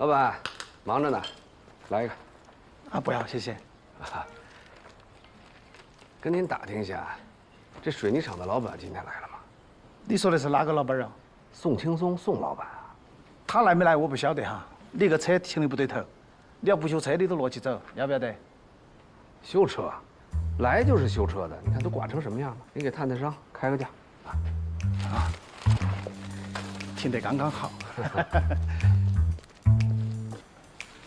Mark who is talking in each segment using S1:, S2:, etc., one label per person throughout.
S1: 老板，忙着呢，来一个。
S2: 啊，不要，谢谢。
S1: 啊，跟您打听一下，这水泥厂的老板今天来了吗？
S2: 你说的是哪个老板啊？
S1: 宋青松，宋老板啊。
S2: 他来没来我不晓得哈。你个车停的不对头，你要不修车你都落起走，要不要得？
S1: 修车，来就是修车的，你看都刮成什么样了？你给探探伤，开个价。
S2: 啊，停得刚刚好。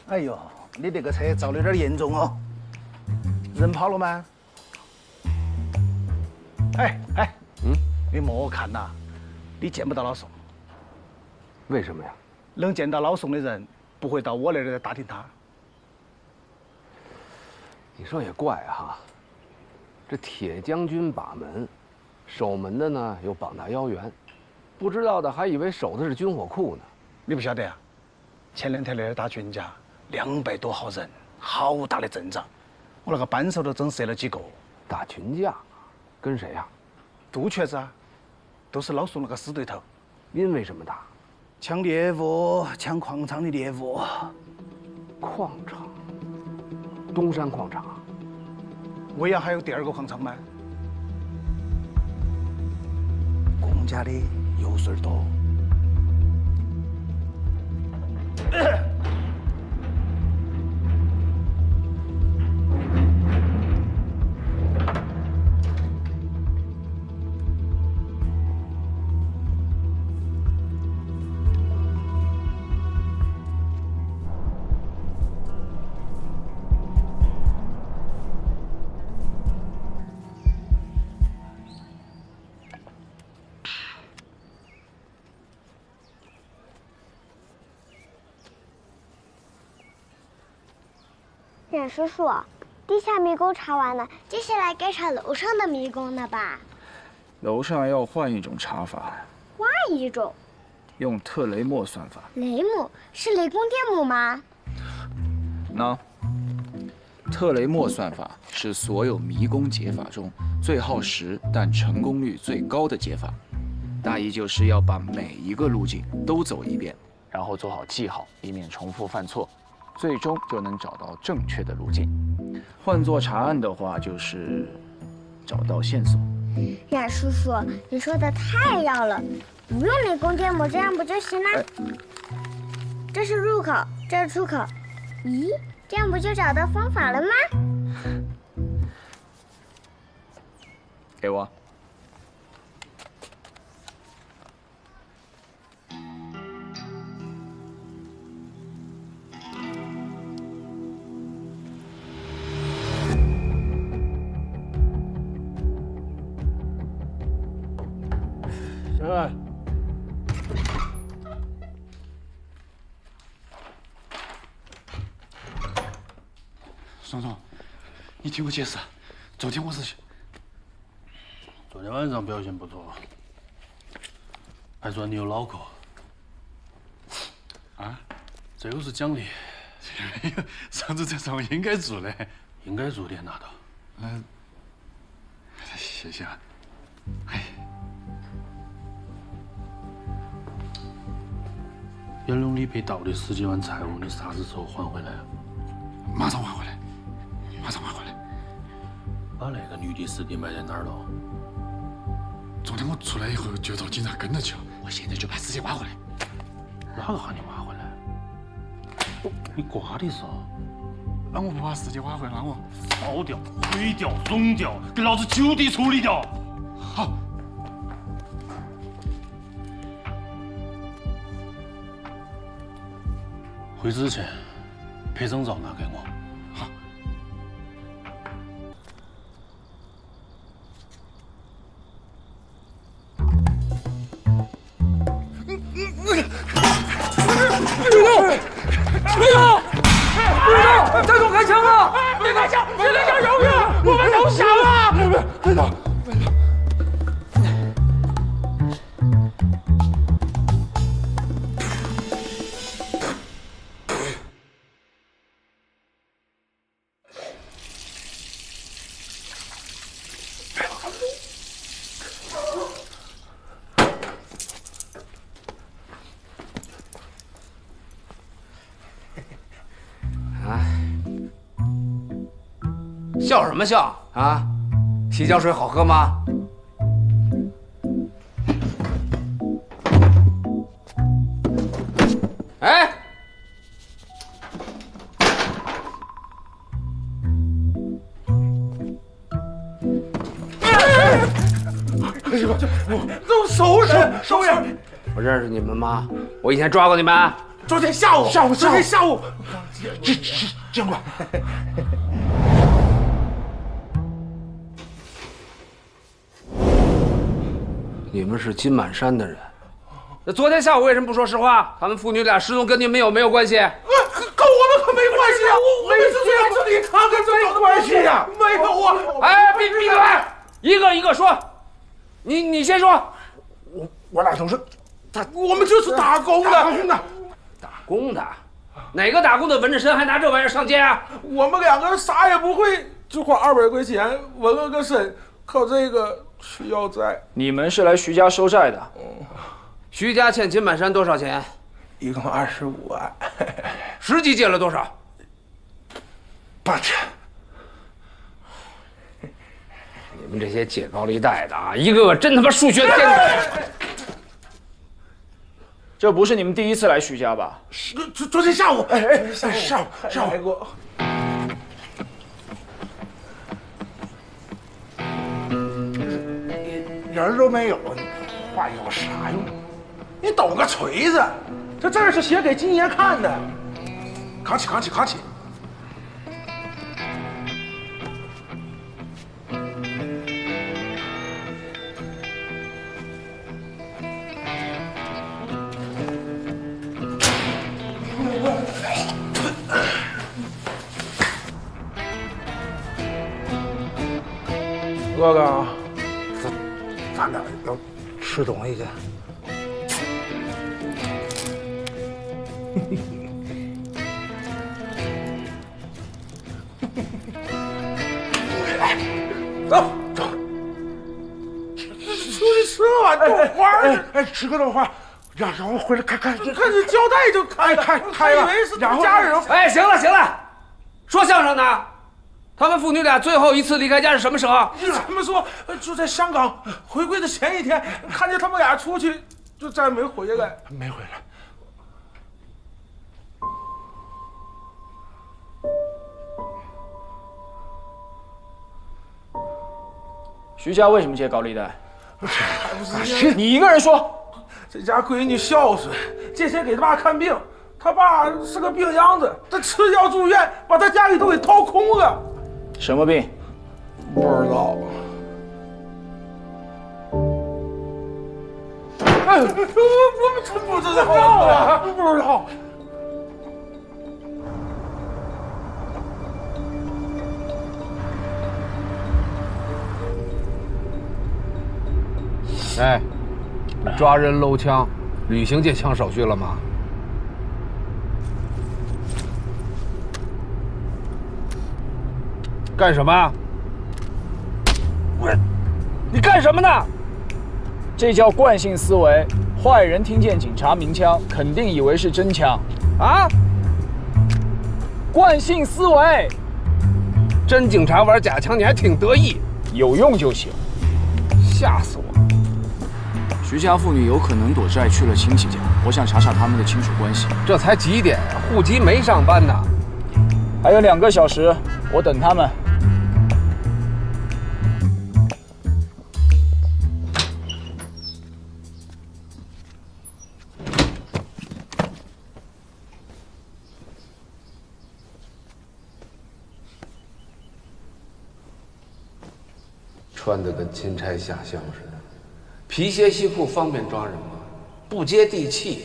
S2: 哎呦，你这个车造的有点严重哦，人跑了吗？哎，你莫看呐，你见不到老宋。
S1: 为什么呀？
S2: 能见到老宋的人，不会到我那儿来打听他。
S1: 你说也怪哈，这铁将军把门，守门的呢又膀大腰圆，不知道的还以为守的是军火库呢。
S2: 你不晓得啊？前2天那儿打群架，200多号人，好大的阵仗，我那个扳手都整折了几个。
S1: 打群架，跟谁呀？
S2: 杜瘸子啊，都是老宋那个死对头。
S1: 因为什么打？
S2: 抢猎物，抢矿场的猎物。
S1: 矿场，东山矿场啊。
S2: 威阳还有第2个矿场吗？公家的油水多。
S3: 冉叔叔，地下迷宫查完了，接下来该查楼上的迷宫了吧？
S4: 楼上要换一种查法，
S3: 换一种。
S4: 用特雷莫算法。
S3: 雷姆是雷公电母吗？
S4: 喏，特雷莫算法是所有迷宫解法中最耗时但成功率最高的解法。大意就是要把每一个路径都走一遍，然后做好记号，以免重复犯错。最终就能找到正确的路径。换作查案的话，就是找到线索。
S3: 冉叔叔，你说的太绕了，不用雷公电母，这样不就行了？这是入口，这是出口。咦，这样不就找到方法了吗？
S4: 给我。
S2: 哎，
S5: 宋总，你听我解释，昨天我是……
S6: 昨天晚上表现不错，还算你有脑壳。
S5: 啊，
S6: 这又是奖励，
S5: 上次这是我应该做的，
S6: 应该做点拿到。
S5: 谢谢啊。哎。袁龙里被盗的10几万财物，你啥子时候还回来啊？马上还回来，马上还回来。
S6: 把那个女的尸体埋在哪儿了？
S5: 昨天我出来以后就遭警察跟了去了，我现在就把尸体挖回来。
S6: 哪个喊你挖回来？你瓜的嗦？
S5: 那我不把尸体挖回来，那我
S6: 烧掉、毁掉、熔掉，给老子就地处理掉。
S5: 好。回之前，拍张照拿给我。好。
S7: 队长，站住！开枪了！别开枪！别开枪！饶命！我们投降了！
S5: 队长。
S1: 笑什么笑啊？洗脚水好喝吗？哎，
S7: 都收人，收人！
S1: 我认识你们吗？我以前抓过你们。
S7: 昨天下午，见过。
S1: 你们是金满山的人，那昨天下午为什么不说实话？他们父女俩失踪跟你们有没有关系？
S7: 跟我们可没关系啊！我们是来这里看看这有关系呀？没有啊！
S1: 哎，闭嘴！一个一个说，你先说。
S7: 我俩都是，我们就是打工的。
S1: 打工的，哪个打工的纹着身还拿这玩意儿上街啊？
S7: 我们两个人啥也不会，就花200块钱纹了个身，靠这个去要债。
S4: 你们是来徐家收债的？
S1: 徐家欠金满山多少钱？
S7: 一共25万。
S1: 实际借了多少
S7: ？8千。
S1: 你们这些借高利贷的啊，一个个真他妈数学天才！
S4: 这不是你们第一次来徐家吧？
S7: 昨天下午，下午来过。人都没有，话有啥用？你抖个锤子，这字是写给金爷看的。扛起！哥哥，咱俩要吃东西去。走，出去吃碗豆花吃个豆花，然后回来看，你看这胶带就开了，以为是家人。
S1: 哎，行了，说相声呢。他们父女俩最后一次离开家是什么时候？
S7: 你这么说，就在香港回归的前一天，看见他们俩出去，就再没回来。没回来。
S4: 徐家为什么借高利贷？
S7: 还不是
S4: 你一个人说。
S7: 这家闺女孝顺，借钱给他爸看病，他爸是个病秧子，他吃药住院，把他家里都给掏空了。
S4: 什么病？
S7: 不知道。我们真不知道啊，不知道。
S1: 哎，抓人搂枪，履行借枪手续了吗？干什么？你干什么呢？
S4: 这叫惯性思维。坏人听见警察鸣枪，肯定以为是真枪。
S1: 啊？
S4: 惯性思维。
S1: 真警察玩假枪，你还挺得意。
S4: 有用就行。
S1: 吓死我！
S4: 徐家父女有可能躲债去了亲戚家，我想查查他们的亲属关系。
S1: 这才几点？户籍没上班呢。
S4: 还有2个小时，我等他们。
S1: 穿得跟钦差下乡似的，皮鞋西裤方便抓人吗？不接地气。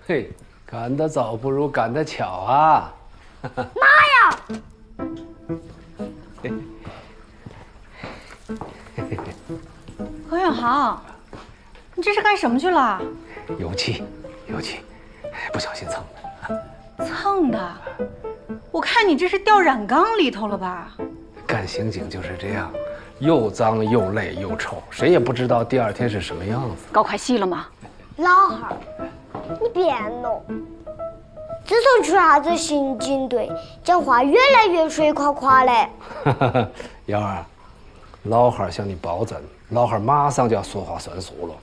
S1: 嘿，赶得早不如赶得巧啊！
S3: 妈呀！
S8: 何远航，你这是干什么去了？
S1: 油漆，不小心蹭的。
S8: 蹭的？我看你这是掉染缸里头了吧？
S1: 干刑警就是这样，又脏又累又臭，谁也不知道第二天是什么样子。
S8: 搞快戏了吗？
S3: 老汉儿，你别弄。自从出啥子刑警队，讲话越来越水垮垮嘞。
S1: 幺儿，老汉儿向你保证，老汉儿马上就要说话算数了。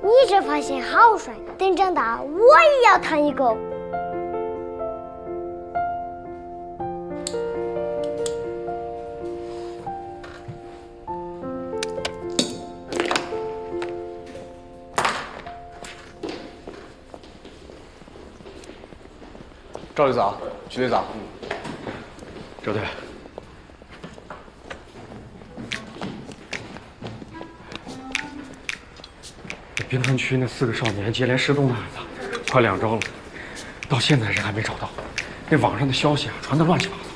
S3: 你这发型好帅，等长大我也要烫一个。
S9: 赵队长，徐队长，
S5: 赵队，滨川区那4个少年接连失踪的案子，快2周了，到现在人还没找到。那网上的消息传得乱七八糟的，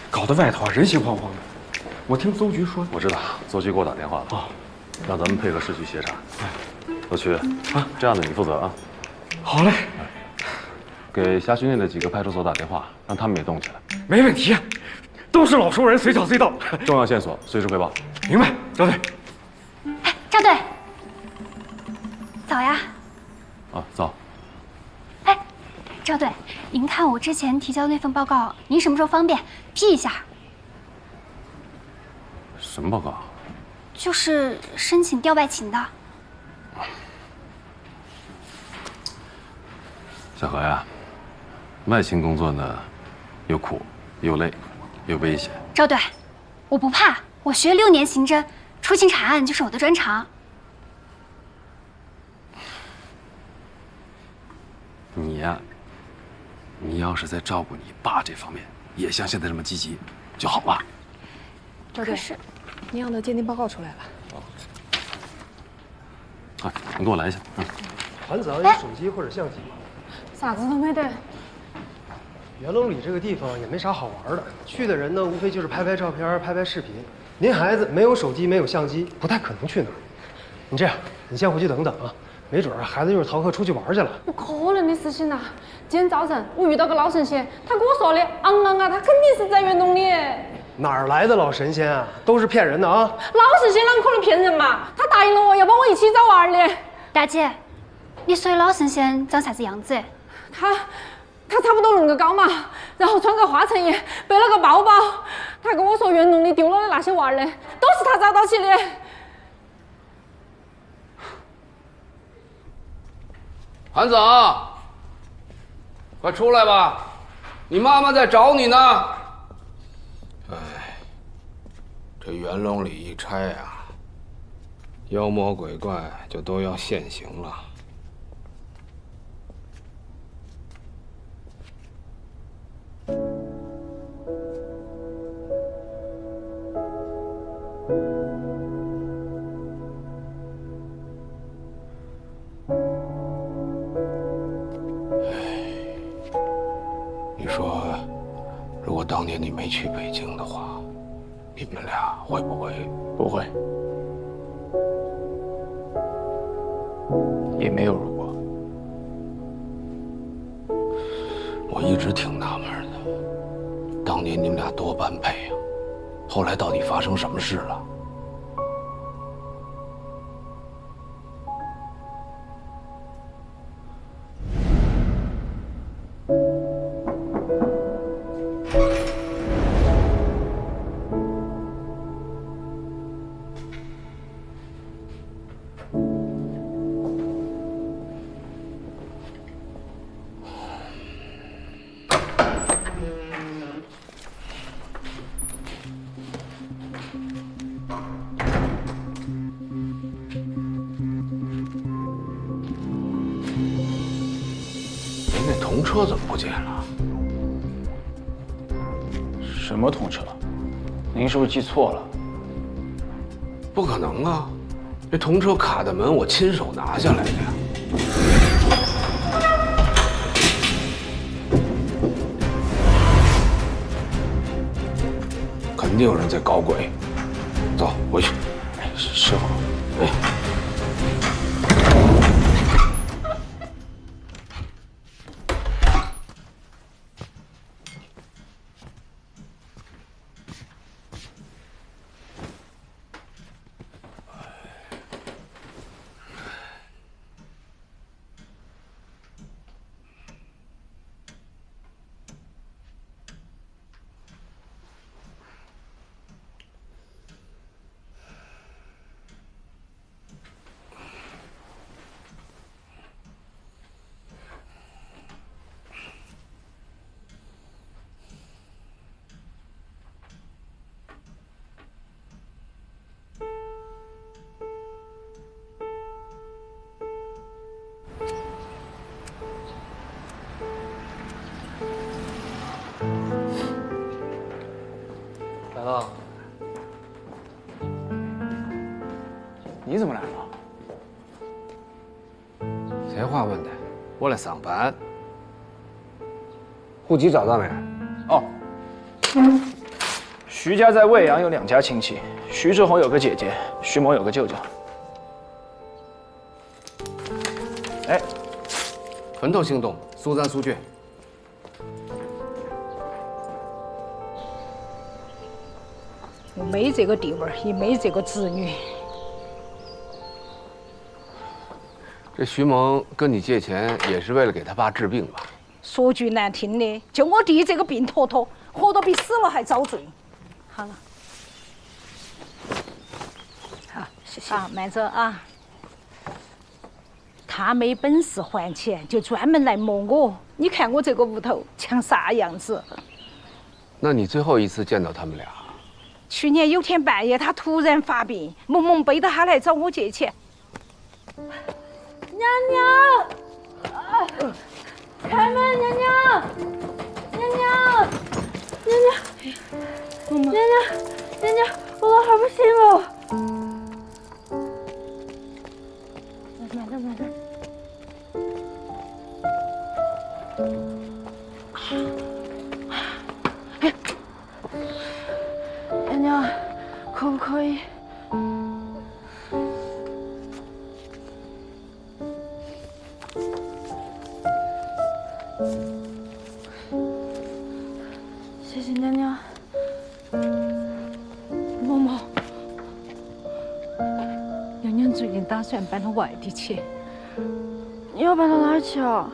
S5: 搞得外头人心惶惶的。我听邹局说，
S9: 我知道，邹局给我打电话了，让咱们配合市局协查。邹局啊，这样的你负责啊。
S5: 好嘞。
S9: 给辖区内的几个派出所打电话，让他们也动起来。
S5: 没问题，都是老熟人，随叫随到。
S9: 重要线索随时汇报。
S5: 明白，赵队。
S8: 哎，赵队，早呀。
S9: 啊，早。
S10: 哎，赵队，您看我之前提交那份报告，您什么时候方便批一下？
S9: 什么报告？
S10: 就是申请调外勤的。
S9: 小何呀，外勤工作呢，又苦又累又危险。
S10: 赵队，我不怕，我学6年刑侦，出勤查案就是我的专长。
S9: 你呀，你要是在照顾你爸这方面也像现在这么积极就好了。
S11: 赵队，你要的鉴定报告出来了。
S9: 啊，你给我来一下。
S12: 韩子昂有手机或者相机吗？
S11: 啥子都没得。
S12: 元龙里这个地方也没啥好玩的，去的人呢，无非就是拍拍照片、拍拍视频。您孩子没有手机，没有相机，不太可能去那儿。你这样，你先回去等等啊，没准孩子一会儿逃课出去玩去了。
S11: 不可能的事情呐！今天早晨我遇到个老神仙，他跟我说的，昂昂啊，他肯定是在元龙里。
S12: 哪儿来的老神仙啊？都是骗人的啊！
S11: 老神仙啷可能骗人嘛？他答应了我要帮我一起找娃儿的。
S10: 大姐，你说的老神仙长啥子样子？
S11: 他差不多那么高嘛，然后穿个花衬衣，背了个包包。他跟我说元龙里丢了的那些娃儿的，都是他找到起的。
S1: 韩子昂，快出来吧，你妈妈在找你呢。哎，这元龙里一拆啊，妖魔鬼怪就都要现形了。你说，如果当年你没去北京的话，你们俩会不会？
S4: 不会，也没有如果。
S1: 我一直挺纳闷的，当年你们俩多般配啊，后来到底发生什么事了？童车怎么不见了？
S4: 什么童车？您是不是记错了？
S1: 不可能啊！这童车卡的门我亲手拿下来的呀。肯定有人在搞鬼。走，回去。哎，师傅，哎。
S4: 来了，你怎么来了？
S1: 谁话问的？我来上班。户籍找到没？
S4: 哦，徐家在魏阳有2家亲戚，徐志宏有个姐姐，徐某有个舅舅。哎，
S1: 分头行动，速战速决。
S13: 我没这个地位，也没这个子女。
S1: 这徐萌跟你借钱也是为了给他爸治病吧？
S13: 说句难听的，就我弟这个病坨坨，活得比死了还遭罪。好了，好，谢谢。好，慢走啊。他没本事还钱，就专门来磨我。你看我这个屋头像啥样子？
S1: 那你最后一次见到他们俩？
S13: 去年有天半夜，他突然发病，萌萌背着他来找我借钱。
S11: 娘娘，开门，娘娘，娘娘，娘娘，娘娘，娘娘，我老汉不行了。慢点，慢点。娘娘，可不可以？谢谢娘娘。
S13: 嬷嬷，娘娘最近打算搬到外地去。
S11: 你要搬到哪儿去啊？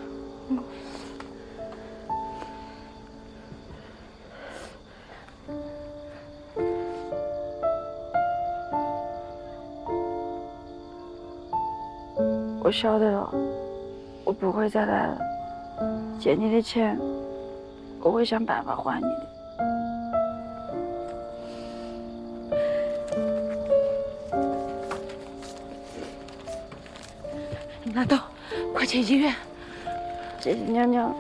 S11: 我晓得了，我不会再来了。借你的钱，我会想办法还你的。
S13: 拿到，快去医院。
S11: 谢谢娘娘。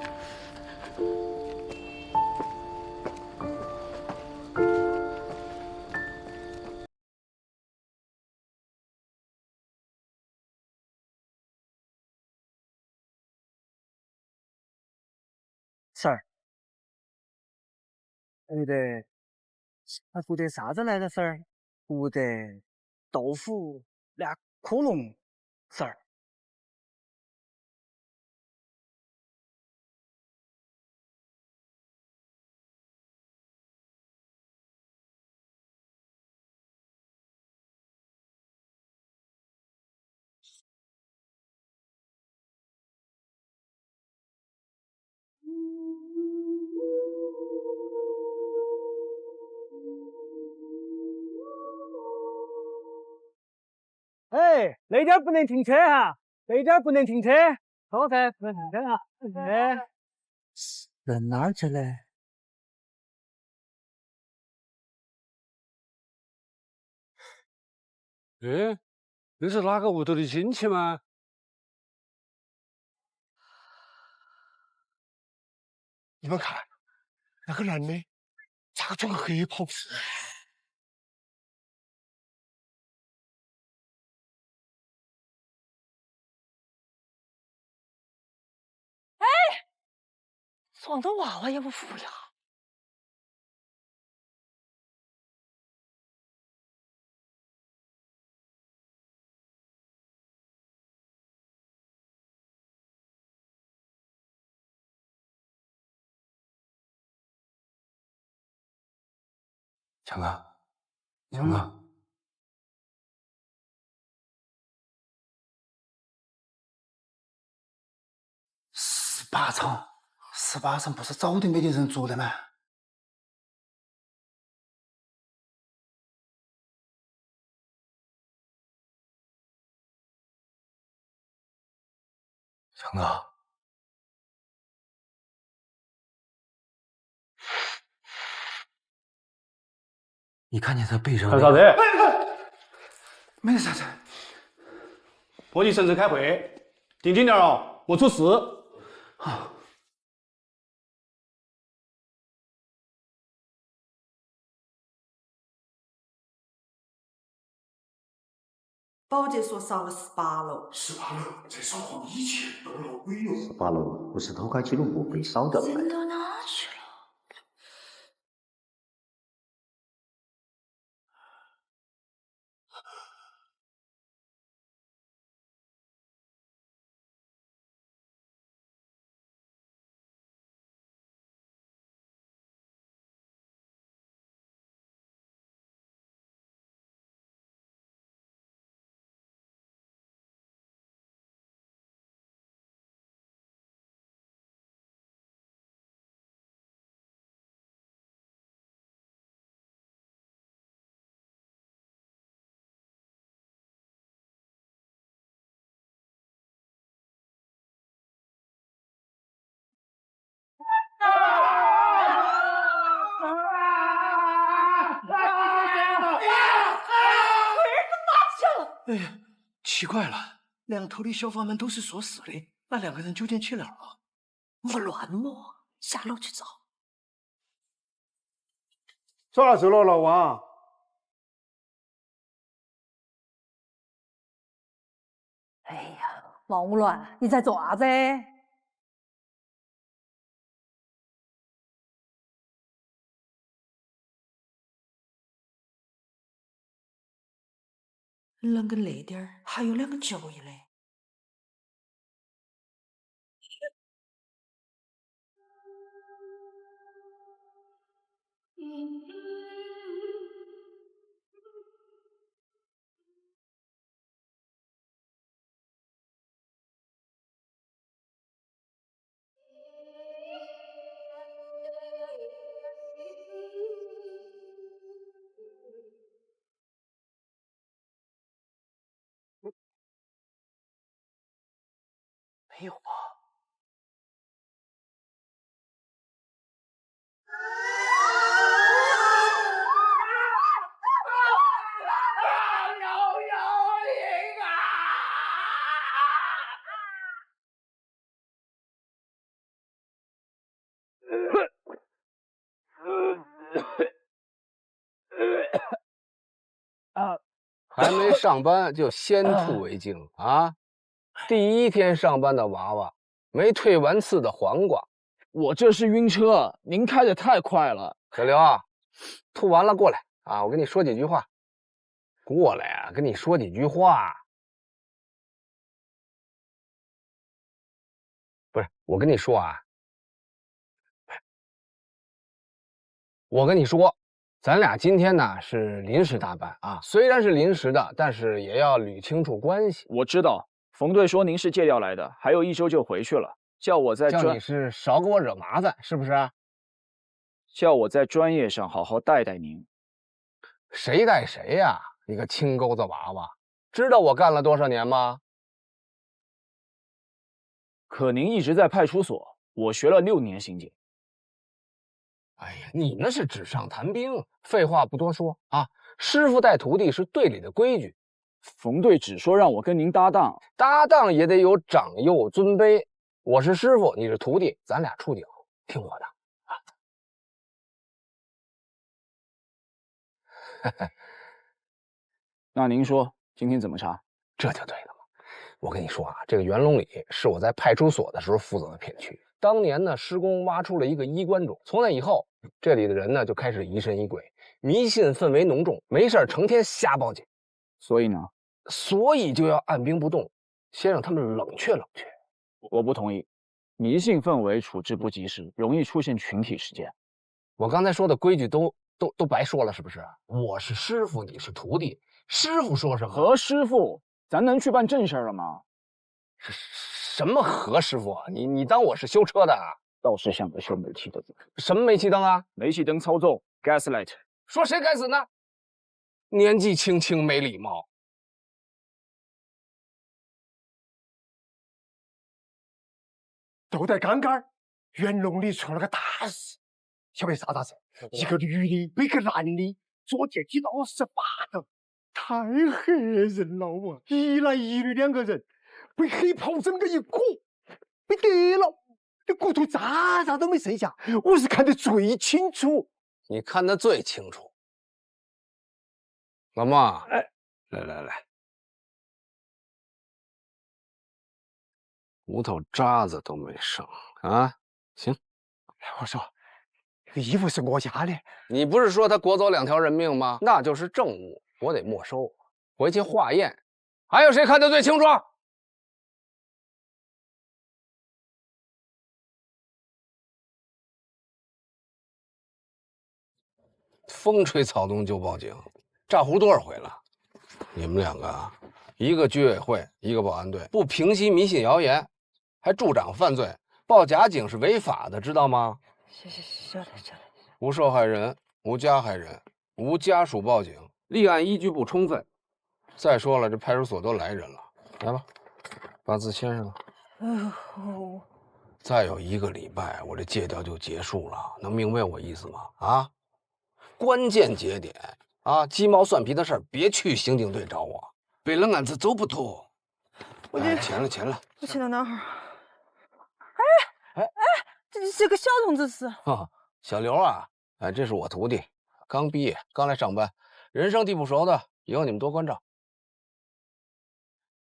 S12: 婶儿，不得，不得啥子来着？婶儿，不得豆腐那科龙，婶儿。哎，那点不能停车哈，那点不能停车，错噻，不能停车哈。哎，人哪儿去了？
S14: 哎，那是哪个屋头的亲戚吗？
S15: 你们看，那个男的咋个穿个黑袍子？
S2: 装的娃娃也不服呀！
S9: 强哥，强哥，18
S2: 层不是早就没得人住了吗？
S9: 强哥，你看见他背上
S6: 干啥子？
S2: 没得啥子。
S6: 破级省城开会，定紧点哦，莫出事。
S2: 好。
S16: 保洁说少了18楼
S15: ，18楼再少放1000多了，鬼哟
S17: ！18楼不是偷开记录簿被烧掉的。
S16: 人到哪去了？
S2: 哎呀，奇怪了，两头的小贩们都是说是的，那2个人究竟去哪儿了？
S16: 莫乱摸，下楼去找。
S6: 啥事了，老王？
S13: 哎呀，王五乱，你在做啥子？
S16: 啷个那点儿还有2个脚印嘞？
S2: 没有吧？
S1: 还没上班就先吐为敬啊！第一天上班的娃娃，没退完刺的黄瓜。
S4: 我这是晕车，您开的太快了。
S1: 小刘啊，吐完了过来啊，我跟你说几句话。过来啊，跟你说几句话。不是，我跟你说啊，我跟你说。咱俩今天呢是临时搭班啊，虽然是临时的，但是也要捋清楚关系。
S4: 我知道，冯队说您是借调来的，还有1周就回去了，叫我在
S1: 叫你是少给我惹麻烦，是不是？
S4: 叫我在专业上好好带带您。
S1: 谁带谁呀？你个青钩子娃娃，知道我干了多少年吗？
S4: 可您一直在派出所，我学了6年刑警。
S1: 哎呀，你那是纸上谈兵，废话不多说啊！师傅带徒弟是队里的规矩。
S4: 冯队只说让我跟您搭档，
S1: 搭档也得有长幼尊卑。我是师傅，你是徒弟，咱俩处顶，听我的
S4: 啊！那您说今天怎么查？
S1: 这就对了嘛！我跟你说啊，这个元龙里是我在派出所的时候负责的片区，当年呢，施工挖出了一个衣冠冢，从那以后，这里的人呢就开始疑神疑鬼，迷信氛围浓重，没事成天瞎报警。
S4: 所以呢？
S1: 所以就要按兵不动，先让他们冷却冷却。
S4: 我不同意，迷信氛围处置不及时，容易出现群体事件。
S1: 我刚才说的规矩都白说了，是不是？我是师傅，你是徒弟，师傅说什么？
S4: 何师傅，咱能去办正事了吗？
S1: 什么何师傅？你当我是修车的啊？
S4: 倒是像个修煤气的。
S1: 什么煤气灯啊？
S4: 煤气灯操纵 ，gaslight。
S1: 说谁该死呢？年纪轻轻没礼貌。
S15: 就在刚刚，元龙里出了个大事，晓得啥事？一个女的被个男的左电击到18头，太吓人了啊！一男一女2个人被黑袍整个一裹，被跌了，这骨头渣都没剩下，我是看得最清楚。
S1: 你看得最清楚。老孟，哎，来，骨头渣子都没剩啊！行，
S15: 我说，这个衣服是我家的，
S1: 你不是说他国走2条人命吗？那就是证物，我得没收，回去化验。还有谁看得最清楚？风吹草动就报警，炸糊多少回了？你们2个，一个居委会，一个保安队，不平息迷信谣言，还助长犯罪，报假警是违法的，知道吗？
S11: 晓得。
S1: 无受害人，无加害人，无家属报警，立案依据不充分。再说了，这派出所都来人了，来吧，把字签上。再有1个礼拜，我这借调就结束了，能明白我意思吗？啊，关键节点啊，鸡毛蒜皮的事儿别去刑警队找我，背了案子走不脱。钱了，
S11: 我签到哪儿？哎，这个小同志是？
S1: 小刘啊，哎，这是我徒弟，刚毕业，刚来上班，人生地不熟的，以后你们多关照。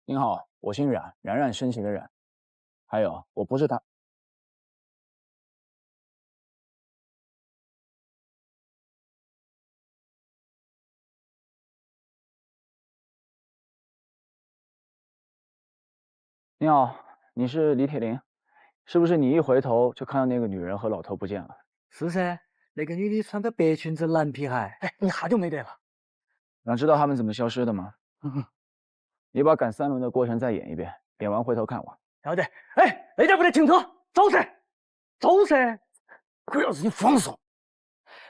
S4: 您好，我姓冉，冉冉升起的冉。还有，我不是他。你好，你是李铁林，是不是你一回头就看到那个女人和老头不见了？
S18: 是噻，那个女的穿个白裙子蓝皮鞋，哎，一下就没得了。
S4: 想知道他们怎么消失的吗？你把赶3轮的过程再演一遍，演完回头看我。
S18: 晓得。哎，那点不得停车，走噻！
S15: 可要是你放手，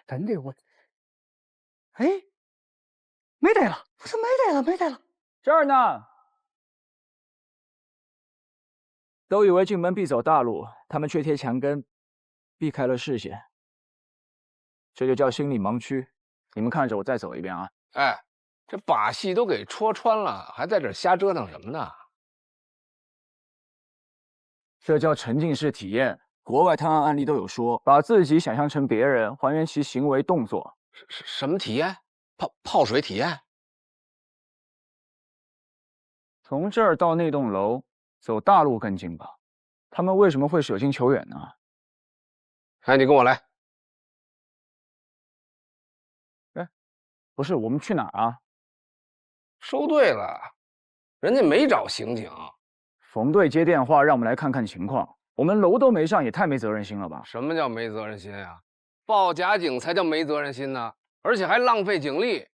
S18: 真的我，哎，没得了，我说没得了，
S4: 这儿呢。都以为进门必走大路，他们却贴墙根，避开了视线，这就叫心理盲区。你们看着我再走一遍啊！
S1: 哎，这把戏都给戳穿了，还在这瞎折腾什么呢？
S4: 这叫沉浸式体验。国外探案案例都有说，把自己想象成别人，还原其行为动作。
S1: 什么体验？泡水体验？
S4: 从这儿到那栋楼，走大路更近吧？他们为什么会舍近求远呢？
S1: 哎，你跟我来。
S4: 哎，不是，我们去哪儿啊？
S1: 收队了，人家没找刑警。
S4: 冯队接电话，让我们来看看情况。我们楼都没上，也太没责任心了吧？
S1: 什么叫没责任心呀？报假警才叫没责任心呢，而且还浪费警力。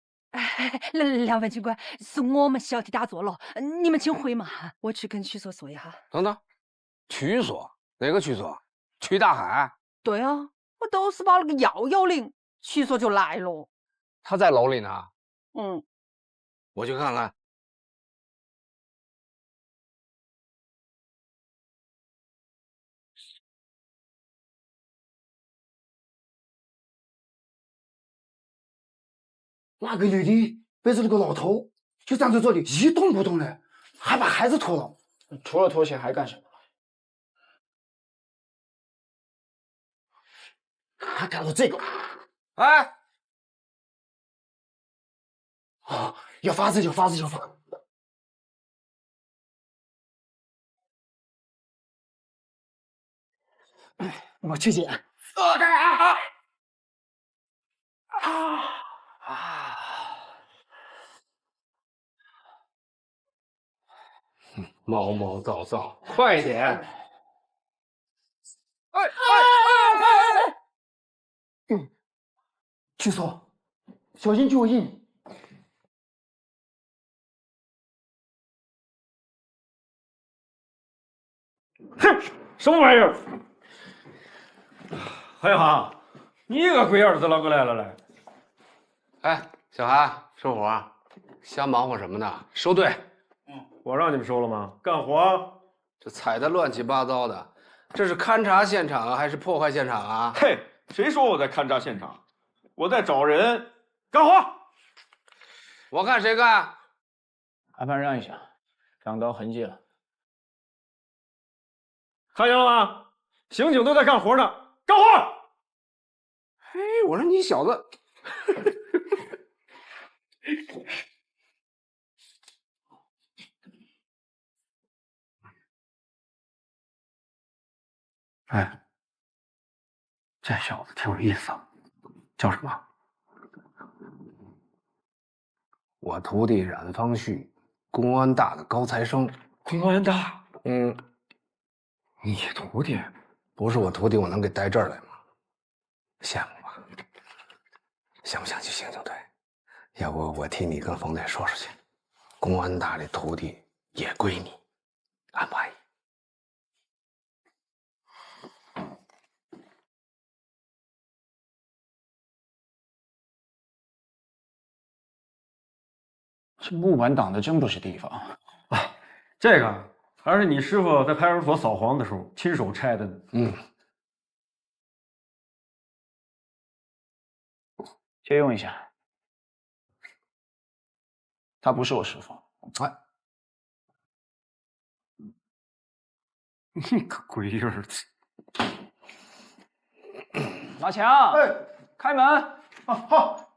S11: 两位警官，是我们小题大做了，你们请回嘛，我去跟区所说一下。
S1: 等等，区所？哪个区所？区大海？
S11: 对啊，我都是报了个110，区所就来了。
S1: 他在楼里呢。
S11: 嗯，
S1: 我去看看。
S15: 那个女的背着那个老头，就站在这里一动不动的，还把孩子拖了。
S4: 除了拖鞋还干什么？
S15: 还干了这个。
S1: 哎，
S15: 啊，有法子！
S18: 我去捡。
S14: 毛毛躁躁，快点！
S18: 去说，小心脚印。
S5: 哼，什么玩意儿？韩寒，你个鬼儿子啷个来了来？
S1: 哎，小韩，收活，瞎忙活什么呢？收队。
S5: 我让你们收了吗？干活。
S1: 这踩得乱七八糟的，这是勘察现场啊，还是破坏现场啊？
S5: 嘿，谁说我在勘察现场？我在找人干活。
S1: 我看谁干？
S4: 阿潘让一下，看到痕迹了。
S5: 看见了吗？刑警都在干活呢，干活！
S1: 哎，我说你小子，
S5: 哎，这小子挺有意思，叫什么？
S1: 我徒弟冉方旭，公安大的高材生。
S5: 公安大？
S1: 嗯。
S5: 你徒弟？
S1: 不是我徒弟，我能给带这儿来吗？羡慕吧？想不想去刑警队？要不我替你跟冯队说说去，公安大的徒弟也归你，安不安逸？
S4: 这木板挡的真不是地方。
S5: 哎，这个还是你师傅在派出所扫黄的时候亲手拆的呢。
S1: 嗯，
S4: 借用一下。他不是我师傅。
S1: 哎，
S5: 你个龟儿子！
S4: 老强，
S12: 哎，
S4: 开门。
S12: 啊，好。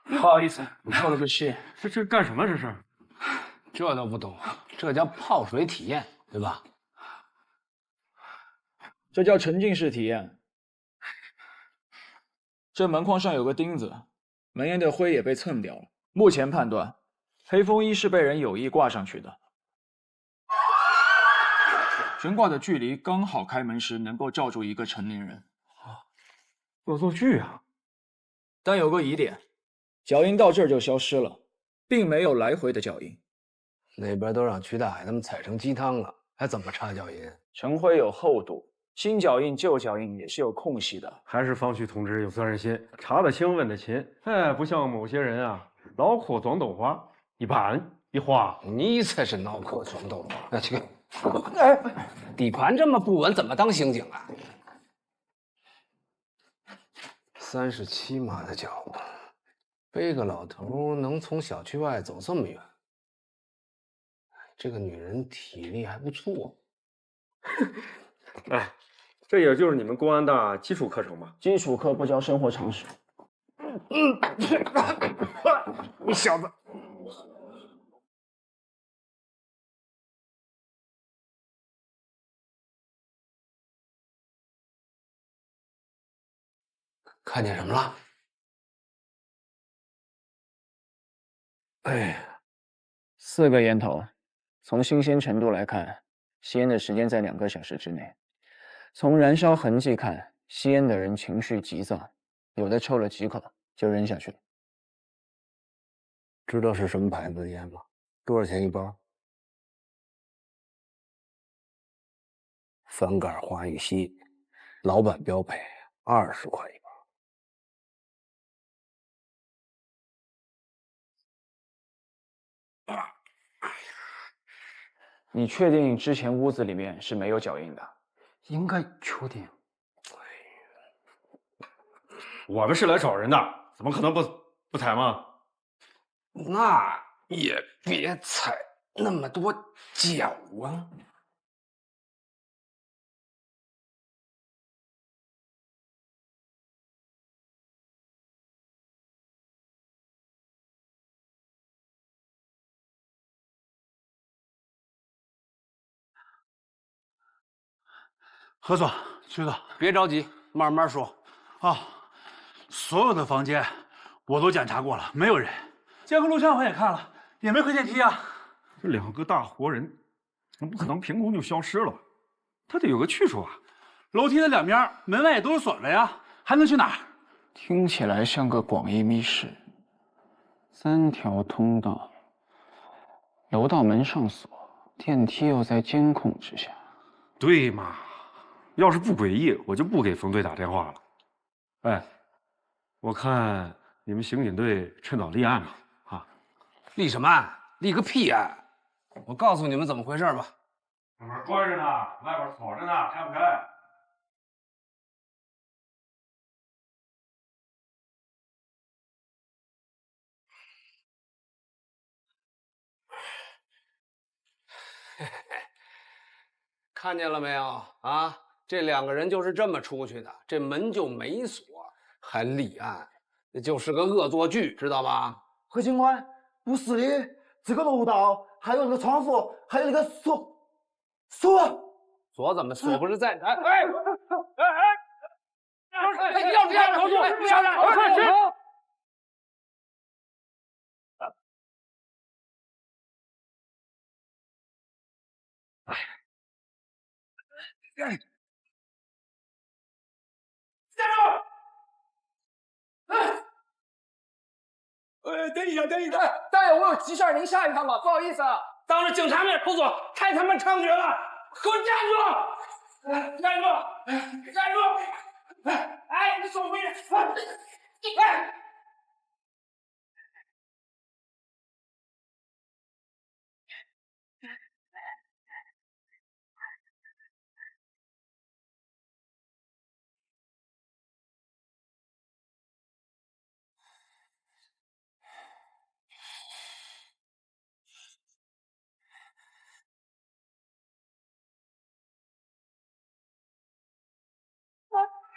S4: 不好意思，透了个气。
S5: 这干什么？这是？
S1: 这都不懂，这叫泡水体验，对吧？
S4: 这叫沉浸式体验。这门框上有个钉子，门沿的灰也被蹭掉了。目前判断，黑风衣是被人有意挂上去的。悬挂的距离刚好开门时能够罩住一个成年人。
S5: 恶作剧啊！
S4: 但有个疑点，脚印到这儿就消失了，并没有来回的脚印。
S1: 那边都让曲大海他们踩成鸡汤了，还怎么查脚印？
S4: 尘灰有厚度，新脚印、旧脚印也是有空隙的。
S5: 还是方旭同志有责任心，查得清，问得勤。哎，不像某些人啊，脑壳装豆花，一板一花。
S1: 你才是脑壳装豆花！那去，哎，底盘这么不稳，怎么当刑警啊？37码的脚，背个老头能从小区外走这么远，这个女人体力还不错。
S5: 哎，这也就是你们公安大基础课程吧？
S4: 基础课不教生活常识。
S1: 你小子！看见什么了？
S4: 哎，4个烟头，从新鲜程度来看，吸烟的时间在2个小时之内。从燃烧痕迹看，吸烟的人情绪急躁，有的抽了几口就扔下去了。
S1: 知道是什么牌子的烟吗？多少钱一包？翻盖华宇西，老板标配，20块一包。
S4: 你确定之前屋子里面是没有脚印的？
S18: 应该确定。
S5: 我们是来找人的，怎么可能不踩吗？
S1: 那也别踩那么多脚啊！
S6: 何总，徐总，
S1: 别着急，慢慢说。
S6: 啊，所有的房间我都检查过了，没有人。监控录像我也看了，也没回电梯啊。
S5: 这2个大活人，那不可能凭空就消失了，他得有个去处啊。
S6: 楼梯的两边门外也都是锁着呀，还能去哪儿？
S4: 听起来像个广义密室，3条通道，楼道门上锁，电梯又在监控之下。
S5: 对嘛？要是不诡异，我就不给冯队打电话了。哎，我看你们刑警队趁早立案吧。啊，
S1: 立什么案？立个屁案！我告诉你们怎么回事吧。
S5: 里面关着呢，外边锁着呢，开不开？
S1: 看见了没有啊？这2个人就是这么出去的，这门就没锁，还立案，这就是个恶作剧，知道吧？
S7: 何警官，不是的，这个楼道还有那个窗户，还有那个
S1: 锁怎么锁不是在？哎，要这样合作，下来，快去！
S7: 站住！等一下，大爷，我有急事儿，您下一趟吧，不好意思啊。
S1: 当着警察面出错，太他妈猖獗了！给我站住！站住！站住！哎，你手回来！哎！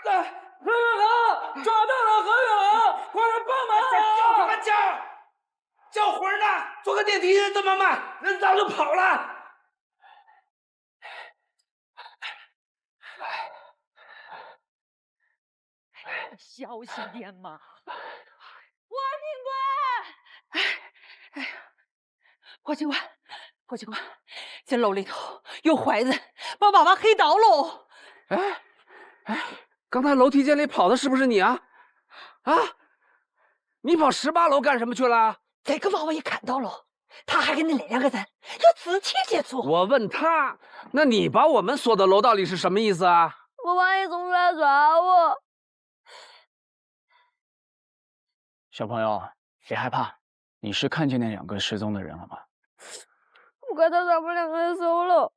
S7: 何远航，抓到了何远航，快来帮忙！
S1: 叫什么叫？叫魂呢？坐个电梯这么慢，人早就跑了。
S13: 小心点嘛！霍警官，这楼里头有坏人，把爸爸黑道喽！
S1: 哎，刚才楼梯间里跑的是不是你啊？啊，你跑18楼干什么去了？
S13: 这个娃娃也看到了，他还跟那2个人有肢体接触。
S1: 我问他，那你把我们锁到楼道里是什么意思啊？
S11: 我怕你总出来抓我。
S4: 小朋友，别害怕，你是看见那2个失踪的人了吗？
S11: 我看到他们2个人手了，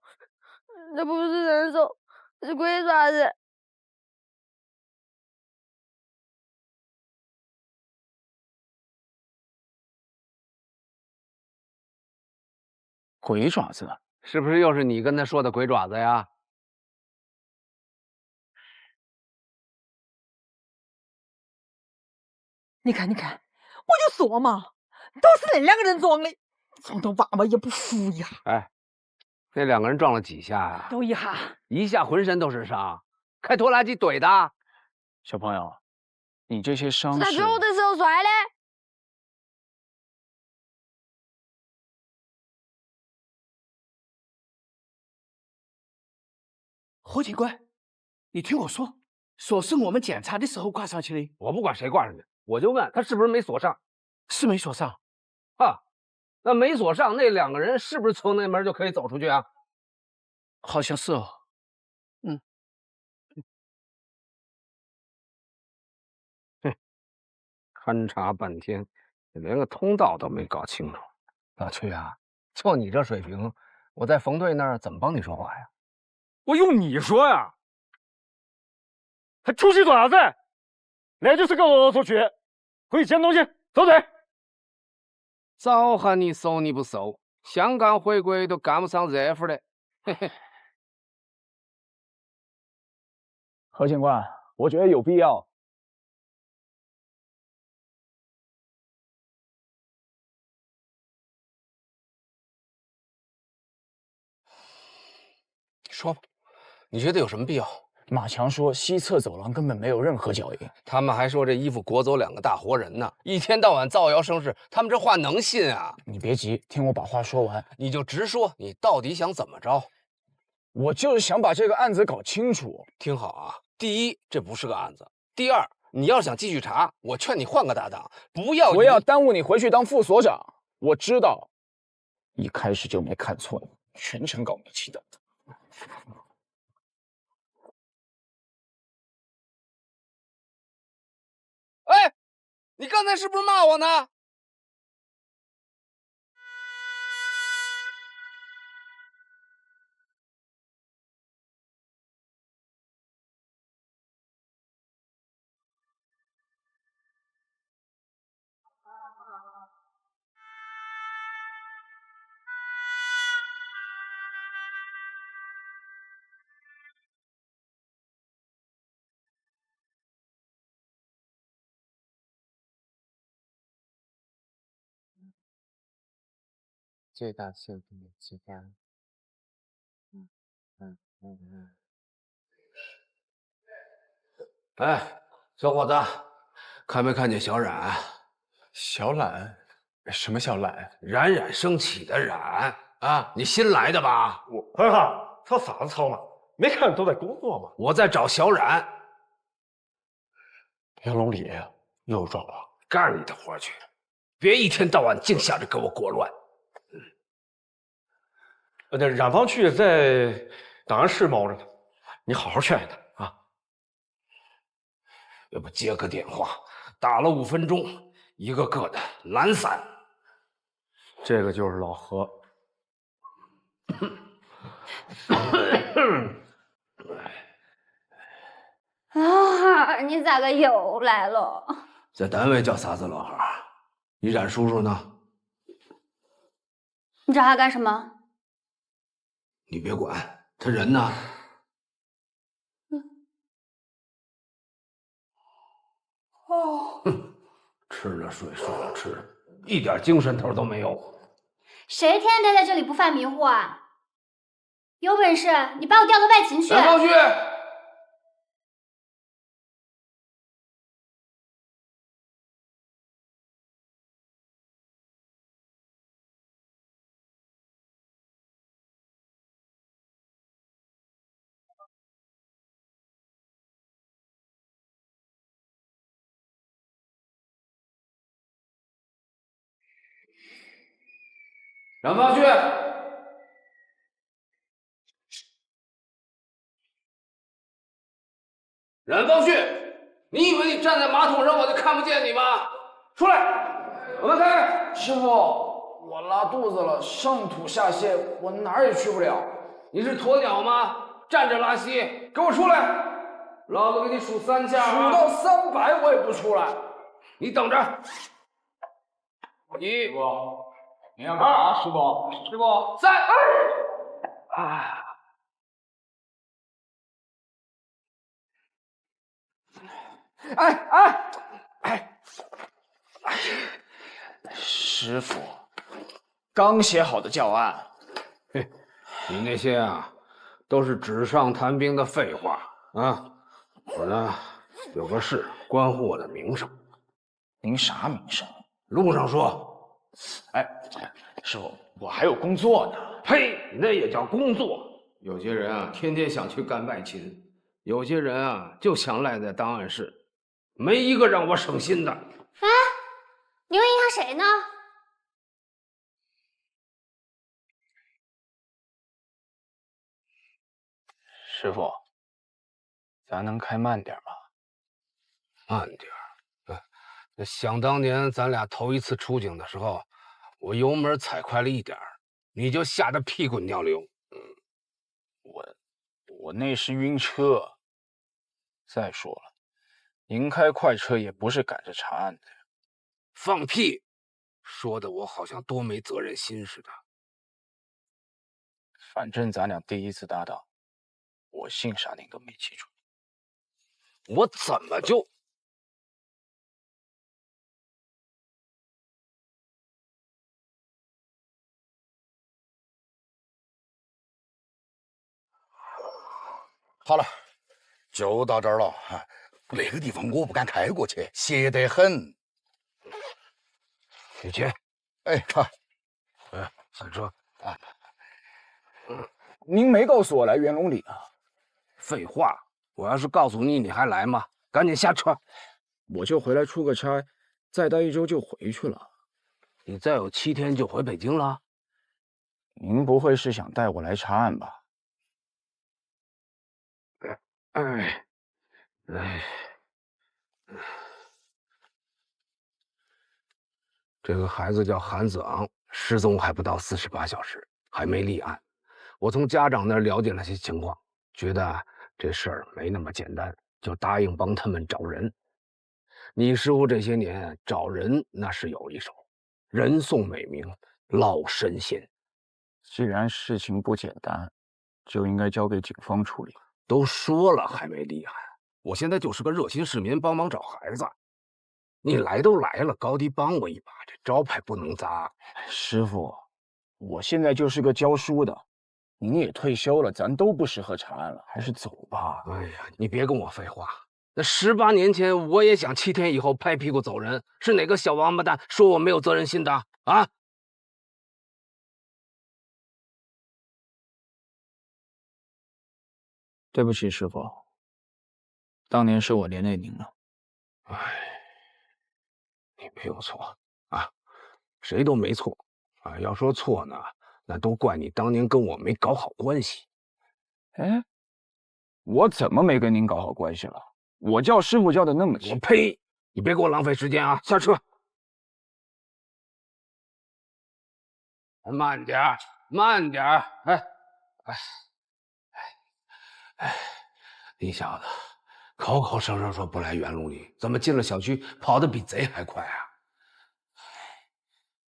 S11: 这不是人手，是鬼爪子。
S4: 鬼爪子？
S1: 是不是又是你跟他说的鬼爪子呀？
S13: 你看，我就说嘛，都是那2个人撞的，撞到爸爸也不服呀。
S1: 哎，那2个人撞了几下啊？
S13: 都
S1: 一下浑身都是伤，开拖拉机怼的。
S4: 小朋友，你这些伤
S11: 是他
S4: 势……
S11: 追我的时候摔的。
S2: 何警官，你听我说，锁是我们检查的时候挂上去的。
S1: 我不管谁挂上去，我就问他是不是没锁上。
S2: 是没锁上。
S1: 啊，那没锁上，那2个人是不是从那门就可以走出去啊？
S2: 好像是哦。
S1: 勘察半天，连个通道都没搞清楚。老曲啊，就你这水平，我在冯队那儿怎么帮你说话呀？
S5: 我用你说呀，还出去爪子，那就是个恶作剧，回去捡东西，走腿。
S1: 早喊你收你不收，香港回归都赶不上热乎的。嘿嘿。
S4: 何警官，我觉得有必要。
S1: 说吧，你觉得有什么必要？
S4: 马强说西侧走廊根本没有任何脚印，
S1: 他们还说这衣服裹走2个大活人呢，一天到晚造谣生事，他们这话能信啊？
S4: 你别急，听我把话说完，
S1: 你就直说，你到底想怎么着？
S4: 我就是想把这个案子搞清楚。
S1: 听好啊，第一，这不是个案子；第二，你要想继续查，我劝你换个搭档，不要
S4: 耽误你回去当副所长。我知道，一开始就没看错你，全程搞你气的。
S1: 哎，你刚才是不是骂我呢？
S17: 最大限度的激发。
S1: 哎，小伙子，看没看见小冉？
S9: 小冉？什么小冉？
S1: 冉冉升起的冉啊！你新来的吧？
S15: 涵涵，吵啥子吵嘛？没看都在工作嘛。
S1: 我在找小冉。
S15: 袁龙里又撞了，
S1: 干你的活去，别一天到晚净想着给我裹乱。
S15: 那冉方旭在档案室猫着呢，你好好劝劝他啊。
S1: 要不接个电话，打了5分钟，一个个的懒散。
S15: 这个就是老何。
S11: 老汉儿，你咋个又来了？
S1: 在单位叫啥子老汉儿？你冉叔叔呢？
S11: 你找他干什么？
S1: 你别管，他人呢？
S11: 哦，
S1: 吃了睡，睡了吃，一点精神头都没有。
S11: 谁天天待在这里不犯迷糊啊？有本事你把我调到外勤去！
S1: 冉方旭，冉方旭，冉方旭，你以为你站在马桶上我就看不见你吗？出来，我们开。
S4: 师傅，我拉肚子了，上吐下泻，我哪儿也去不了。
S1: 你是鸵鸟吗？站着拉稀，给我出来！老子给你数3下、
S4: 数到300我也不出来。
S1: 你等着。1，
S4: 师傅，你看看啊，师傅，师傅
S1: ，3，
S4: 师傅，刚写好的教案。
S1: 嘿，你那些啊，都是纸上谈兵的废话啊！我呢，有个事关乎我的名声。
S4: 您啥名声？
S1: 路上说。
S4: 哎，师傅，我还有工作呢。
S1: 呸，那也叫工作？有些人啊，天天想去干外勤；有些人啊，就想赖在档案室，没一个让我省心的。
S11: 哎，你又影响谁呢？
S4: 师傅，咱能开慢点吗？
S1: 慢点儿。想当年咱俩头一次出警的时候，我油门踩快了一点儿，你就吓得屁滚尿流。
S4: 我那是晕车。再说了，您开快车也不是赶着查案的。
S1: 放屁！说的我好像多没责任心似的。
S4: 反正咱俩第一次搭档，我姓啥您都没记住。
S1: 我怎么就……
S19: 好了，就到这儿了。那个地方我不敢开过去，邪得很。
S1: 雨晴，
S19: 哎，好。
S1: 上车。啊。
S4: 您没告诉我来元龙里啊？
S1: 废话，我要是告诉你，你还来吗？赶紧下车。
S4: 我就回来出个差，再待1周就回去了。
S1: 你再有7天就回北京了？
S4: 您不会是想带我来查案吧？
S1: 这个孩子叫韩子昂，失踪还不到48小时，还没立案。我从家长那儿了解了些情况，觉得这事儿没那么简单，就答应帮他们找人。你师傅这些年找人那是有一手，人送美名，老神仙。
S4: 既然事情不简单，就应该交给警方处理。
S1: 都说了还没立案，我现在就是个热心市民，帮忙找孩子。你来都来了，高低帮我一把，这招牌不能砸。
S4: 师傅，我现在就是个教书的，您也退休了，咱都不适合查案了，还是走吧。
S1: 哎呀，你别跟我废话。那18年前我也想7天以后拍屁股走人，是哪个小王八蛋说我没有责任心的啊？
S4: 对不起，师傅，当年是我连累您了。
S1: 哎，你没有错啊，谁都没错啊。要说错呢，那都怪你当年跟我没搞好关系。
S4: 哎，我怎么没跟您搞好关系了？我叫师傅叫的那么亲。
S1: 我呸！你别给我浪费时间啊！下车。慢点儿，慢点儿。你小子口口声声说不来元龙里，怎么进了小区跑得比贼还快啊？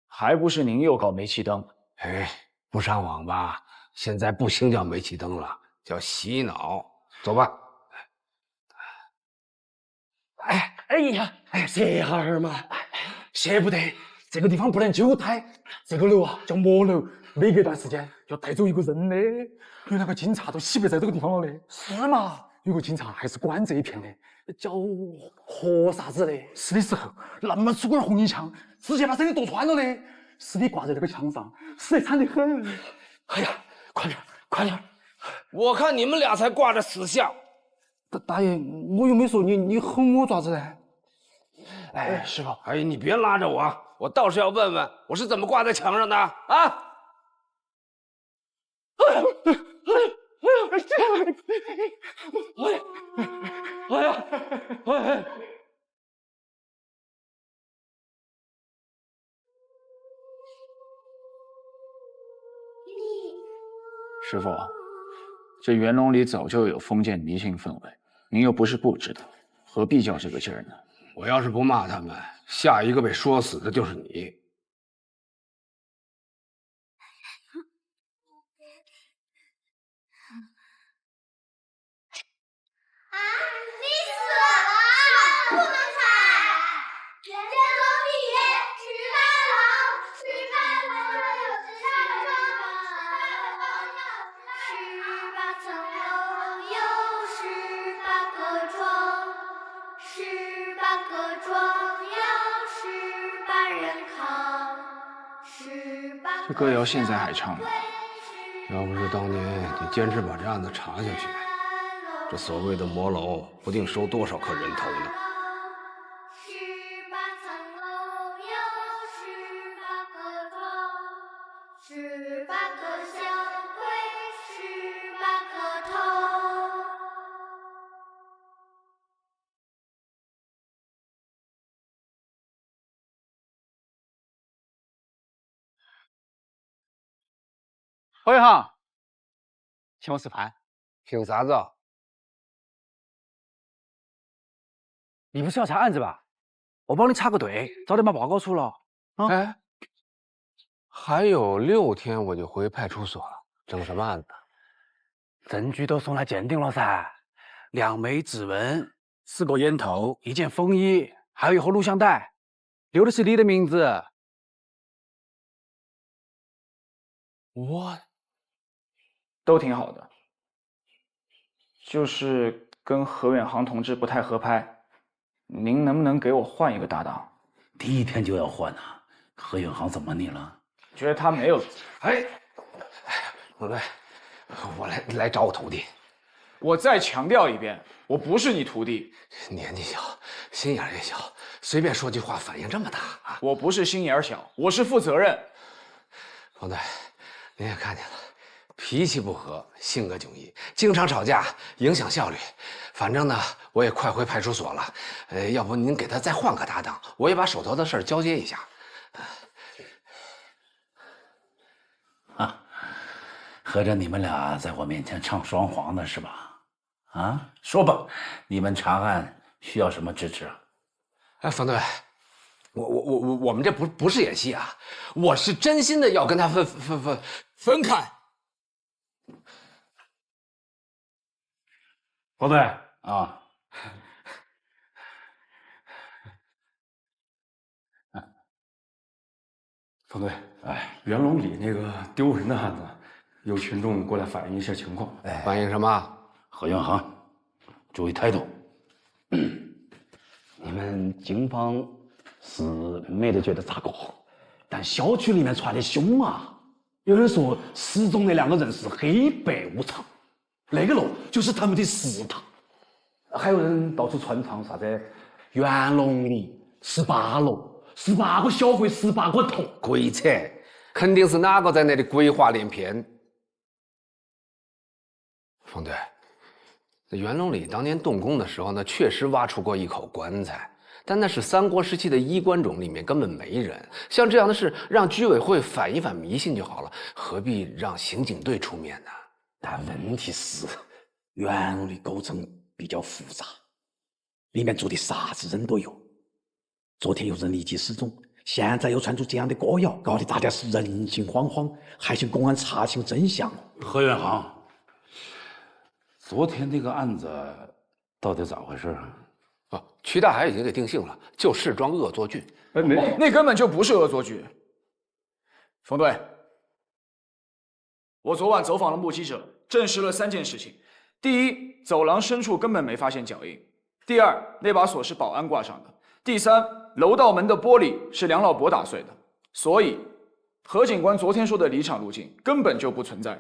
S4: 还不是您又搞煤气灯？
S1: 哎，不上网吧？现在不兴叫煤气灯了，叫洗脑。走吧。
S18: 哎呀，歇下儿嘛，歇不得，这个地方不能久待。这个楼啊叫魔楼，每隔一段时间要带走一个人的。有那个警察都洗不在这个地方了的。是嘛？有个警察还是管这一片的，叫何啥子的。是的时候那么粗根红缨枪，直接把身体剁穿了的，尸体挂在那个墙上，死得惨得很。哎呀，快点，快点！
S1: 我看你们俩才挂着死相。
S18: 大爷，我又没说你，你吼我爪子呢？
S1: 哎，师傅，哎，你别拉着我，我倒是要问问，我是怎么挂在墙上的啊？
S4: 师傅，这元龙里早就有封建迷信氛围，您又不是不知道，何必较这个劲儿呢？
S1: 我要是不骂他们，下一个被说死的就是你。
S4: 这歌谣现在还唱吗？
S1: 要不是当年你坚持把这案子查下去，这所谓的魔楼不定收多少颗人头呢。
S18: 喂哈，请我吃饭。
S1: 凭啥子？
S18: 你不是要查案子吧？我帮你插个队，早点把报告出了。啊，
S1: 哎，还有6天我就回派出所了，整什么案子？
S18: 证据都送来鉴定了噻，2枚指纹，4个烟头，1件风衣，还有一盒录像带，留的是你的名字。
S1: 我
S4: 都挺好的。就是跟何远航同志不太合拍，您能不能给我换一个搭档？
S19: 第一天就要换啊？何远航怎么你了？
S4: 觉得他没有。
S1: 哎，不对，我来找我徒弟。
S4: 我再强调一遍，我不是你徒弟。
S1: 年纪小，心眼也小，随便说句话反应这么大啊！
S4: 我不是心眼小，我是负责任。
S1: 冯队，您也看见了，脾气不和，性格迥异，经常吵架，影响效率。反正呢，我也快回派出所了。要不您给他再换个搭档，我也把手头的事儿交接一下。
S19: 啊，合着你们俩在我面前唱双簧呢是吧？啊，说吧，你们查案需要什么支持？
S1: 哎，冯队，我们这不是演戏啊，我是真心的要跟他分开。
S5: 冯队
S19: 啊，
S5: 冯队，哎，元龙里那个丢人的案子，有群众过来反映一下情况。
S19: 哎，
S1: 反映什么？
S19: 何元航，注意态度。
S18: 你们警方是没得觉得咋个，但小区里面传的凶啊，有人说失踪的2个人是黑白无常，那个楼就是他们的食堂，还有人到处传唱啥子元龙里18楼，18个小鬼18个头，
S1: 鬼扯，肯定是哪个在那里鬼话连篇。冯队。元龙里当年动工的时候呢，确实挖出过一口棺材，但那是3国时期的衣冠冢，里面根本没人。像这样的事，让居委会反一反迷信就好了，何必让刑警队出面呢？
S18: 但问题是，元龙的构成比较复杂，里面住的啥子人都有。昨天有人离奇失踪，现在又传出这样的歌谣，搞得大家是人心惶惶，还请公安查清真相。
S19: 何元航。昨天那个案子到底咋回事啊？
S1: 曲大海已经给定性了，就试装恶作剧。
S4: 那根本就不是恶作剧。冯队，我昨晚走访了目击者，证实了3件事情：第一，走廊深处根本没发现脚印；第二，那把锁是保安挂上的；第三，楼道门的玻璃是梁老伯打碎的。所以，何警官昨天说的离场路径根本就不存在。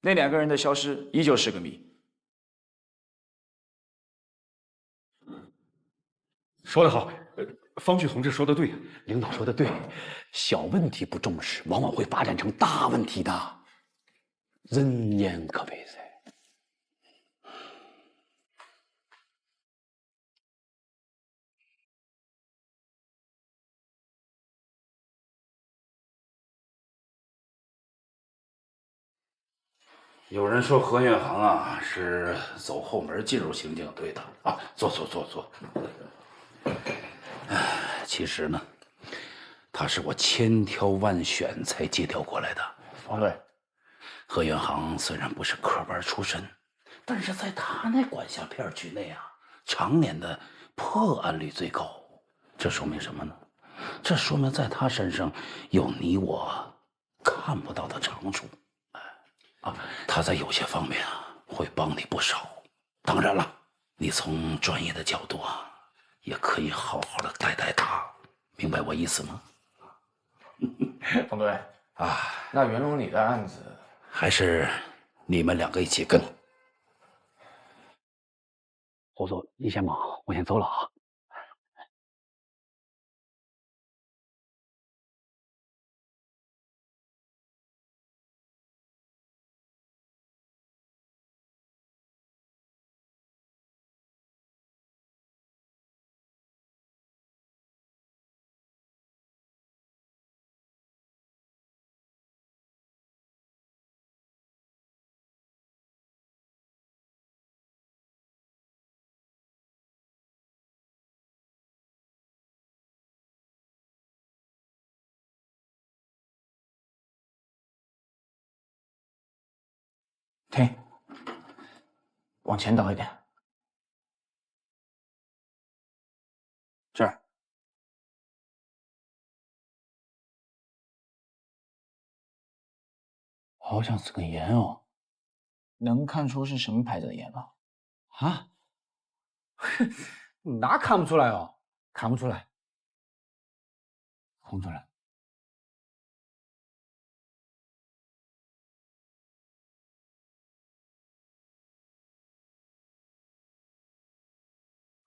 S4: 那2个人的消失依旧是个谜。
S5: 说得好，方旭同志说的对，
S18: 领导说的对，小问题不重视，往往会发展成大问题的。人言可悲噻。
S19: 有人说何远航啊是走后门进入刑警队的啊，坐。其实呢，他是我千挑万选才借调过来的。
S4: 方队，
S19: 何远航虽然不是科班出身，但是在他那管辖片区内啊，常年的破案率最高。这说明什么呢？这说明在他身上有你我看不到的长处。他在有些方面啊会帮你不少。当然了，你从专业的角度啊，也可以好好的带带他，明白我意思吗？
S4: 冯队啊，那元龙里的案子
S19: 还是你们2个一起跟。
S18: 我说你先忙，我先走了啊。
S4: 停，往前倒一点。这儿。
S18: 好像是根烟哦。
S4: 能看出是什么牌子的烟吗？
S18: 啊？那看不出来哦，看不出来，看不出来。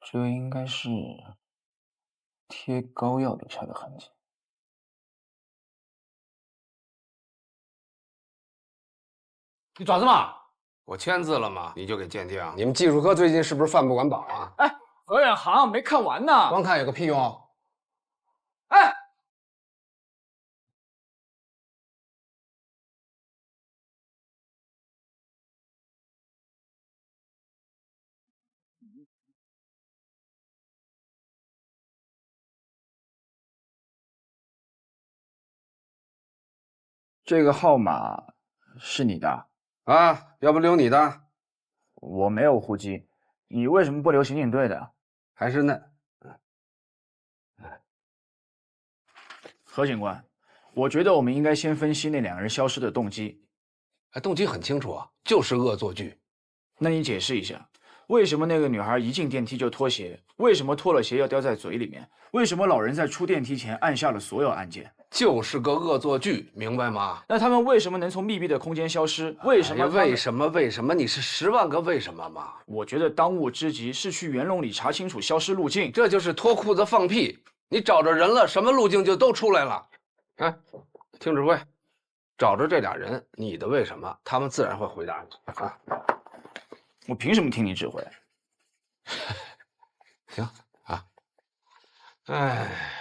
S4: 这应该是贴膏药留下的痕迹。
S1: 你爪子嘛？我签字了吗？你就给鉴定？你们技术科最近是不是饭不管饱啊？
S18: 哎，何远航没看完呢。
S1: 光看有个屁用？
S18: 哎，
S4: 这个号码是你的
S1: 啊？要不留你的？
S4: 我没有户籍，你为什么不留刑警队的？
S1: 还是那……
S4: 何警官，我觉得我们应该先分析那2个人消失的动机。
S1: 动机很清楚啊，就是恶作剧。
S4: 那你解释一下，为什么那个女孩一进电梯就脱鞋？为什么脱了鞋要叼在嘴里面？为什么老人在出电梯前按下了所有按键？
S1: 就是个恶作剧，明白吗？
S4: 那他们为什么能从密闭的空间消失？为什么？
S1: 为什么？你是10万个为什么吗？
S4: 我觉得当务之急是去元龙里查清楚消失路径。
S1: 这就是脱裤子放屁！你找着人了，什么路径就都出来了。哎，听指挥，找着这俩人，你的为什么，他们自然会回答你啊。
S4: 我凭什么听你指挥？
S1: 行啊。哎。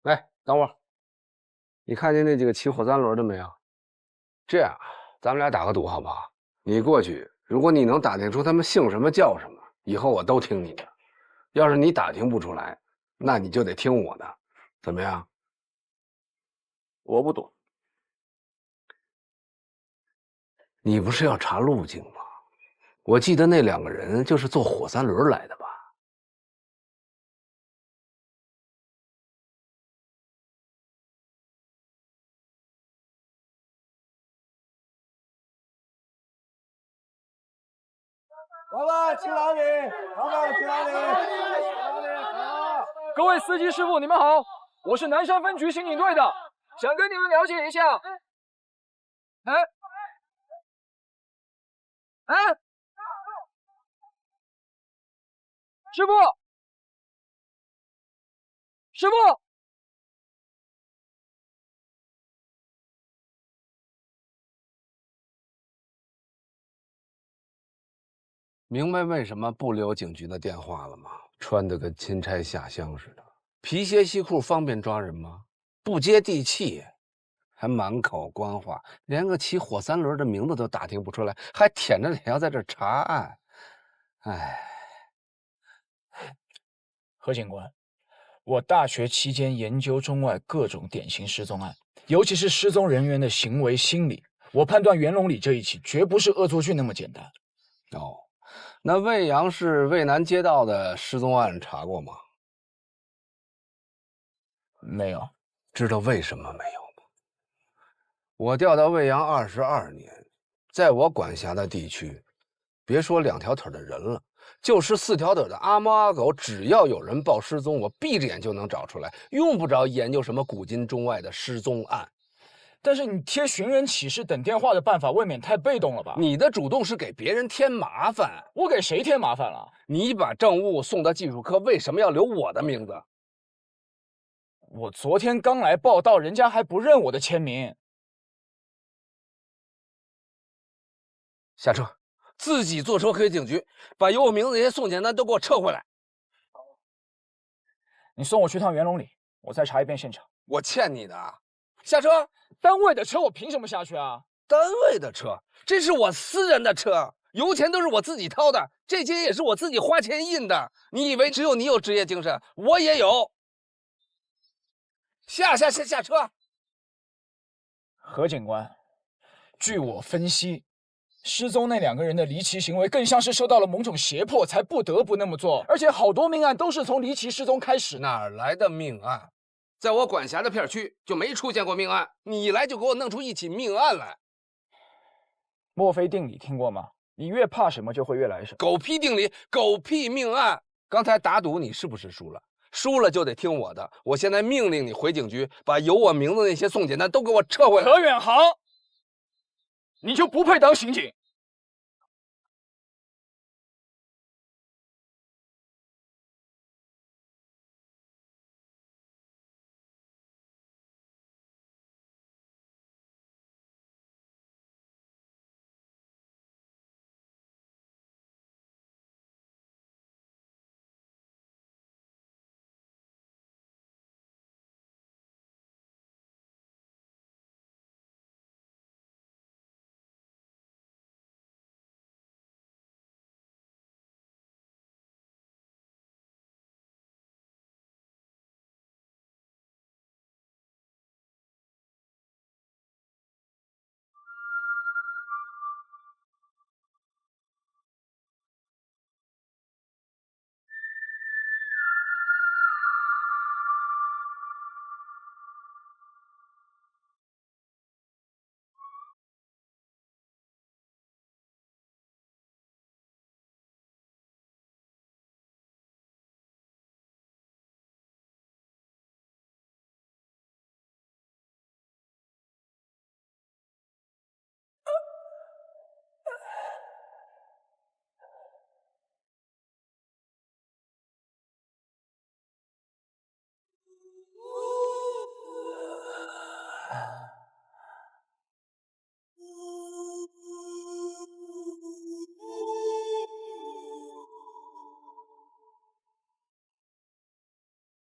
S1: 来，等会儿，你看见那几个骑火3轮的没有？这样，咱们俩打个赌好不好？你过去，如果你能打听出他们姓什么叫什么，以后我都听你的；要是你打听不出来，那你就得听我的，怎么样？
S4: 我不赌。
S1: 你不是要查路径吗？我记得那2个人就是坐火3轮来的吧？
S15: 老板去哪里？老板去哪里？
S18: 各位司机师傅，你们好，我是南山分局刑警队的，想跟你们了解一下。师傅，师傅。
S1: 明白为什么不留警局的电话了吗？穿得跟钦差下乡似的，皮鞋西裤方便抓人吗？不接地气，还满口官话，连个骑火3轮的名字都打听不出来，还舔着脸要在这查案。哎，
S4: 何警官，我大学期间研究中外各种典型失踪案，尤其是失踪人员的行为心理，我判断元龙里这一起绝不是恶作剧那么简单。
S1: 哦。那魏阳市渭南街道的失踪案查过吗？
S4: 没有。
S1: 知道为什么没有吗？我调到魏阳22年，在我管辖的地区，别说2条腿的人了，就是4条腿的阿猫阿狗，只要有人报失踪，我闭着眼就能找出来，用不着研究什么古今中外的失踪案。
S4: 但是你贴寻人启事等电话的办法未免太被动了吧？
S1: 你的主动是给别人添麻烦。
S4: 我给谁添麻烦了？
S1: 你把证物送到技术科，为什么要留我的名字？
S4: 我昨天刚来报到，人家还不认我的签名。
S1: 下车，自己坐车回警局，把有我名字那些送检单都给我撤回来。
S4: 你送我去趟元龙里，我再查一遍现场。
S1: 我欠你的。下车！
S4: 单位的车我凭什么下去啊？
S1: 单位的车，这是我私人的车，油钱都是我自己掏的，这些也是我自己花钱印的。你以为只有你有职业精神，我也有。下车！
S4: 何警官，据我分析，失踪那2个人的离奇行为更像是受到了某种胁迫，才不得不那么做。而且好多命案都是从离奇失踪开始。
S1: 哪来的命案？在我管辖的片区就没出现过命案，你一来就给我弄出一起命案来。
S20: 墨菲定理听过吗？你越怕什么，就会越来什么。
S1: 狗屁定理，狗屁命案。刚才打赌你是不是输了？输了就得听我的。我现在命令你回警局，把有我名字那些送检单都给我撤回来。
S20: 何远航，你就不配当刑警。